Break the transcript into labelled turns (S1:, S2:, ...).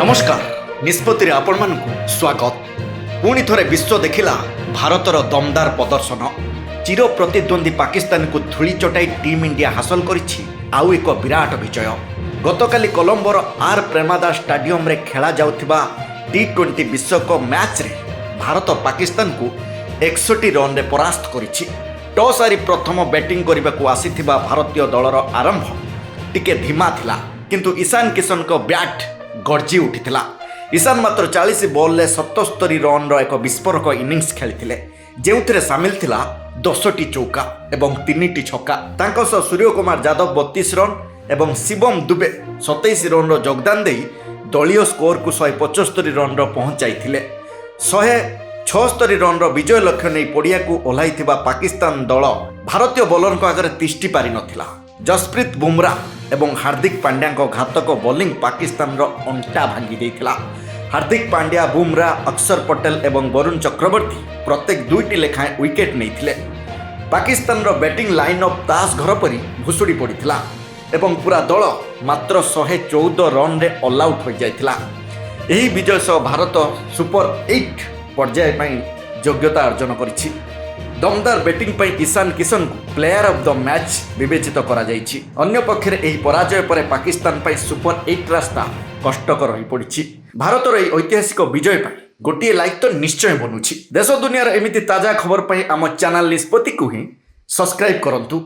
S1: नमस्कार निष्पत्ति आपण मानकु स्वागत। पुणी थोरे विश्व देखिला भारतर दमदार प्रदर्शन। चिर प्रतिद्वंदी पाकिस्तान को धूली चटाई टीम इंडिया हासिल करिछि आउ एक विराट विजय। गतकाली कोलंबोर आर प्रेमादास स्टाडियम रे खेला जाउथिबा टी20 विश्वकप मैच रे भारत पाकिस्तान को 61 रन रे परास्त करिछि। टॉस हारी प्रथम बैटिंग करने को आसीथिबा भारतीय दलर आरंभ टिके धीमा थिला, किंतु ईशान किशन को बैट गर्जी उठिथिला। ईशान मात्र 40 बॉल ले 77 रन रो एक विस्फोरक इनिंग्स खेलिथिले, जेउथिरे सामिल थिला 10टी चौका एवं 3टी छक्का। तांको सह सूर्य कुमार यादव 32 रन एवं शिवम दुबे 27 रन रो योगदान देई दलीय स्कोर को 175 रन रो पहुंचाइथिले। 176 रन रो विजय लक्ष्य नहीं पड़िया को ओह्लाइथिबा पाकिस्तान दल भारतीय बॉलर को आगे तिष्टि पारि नथिला। जसप्रीत बुमराह एवं हार्दिक पांड्या को घातक बॉलिंग पाकिस्तान रो अंटा भांगी देइथिला। हार्दिक पांड्या, बुमराह, अक्षर पटेल एवं वरुण चक्रवर्ती प्रत्येक 2टी लेखाएं विकेट नैथिले। पाकिस्तान रो बैटिंग लाइनअप तास घर परी भुसुड़ी पड़िथिला एवं पूरा दल मात्र 114 रन रे ऑल आउट हो जाइथिला। एही विजय सह भारत सुपर 8 पर्याय पई योग्यता अर्जन करिछि। दमदार बैटिंग पर ईशान किशन को प्लेयर ऑफ द मैच विवेचित करा जाइछि। अन्य पक्षरे एही पराजय पर पाकिस्तान पर सुपर 8 रास्ता कष्टकर होई पड़िछि। भारतर एही ऐतिहासिक विजय पर गोटिए लाइक तो निश्चय बनुछि। देश दुनियार एमिति ताजा खबर पर आम चैनल निष्पत्ति को ही सब्सक्राइब करंतु।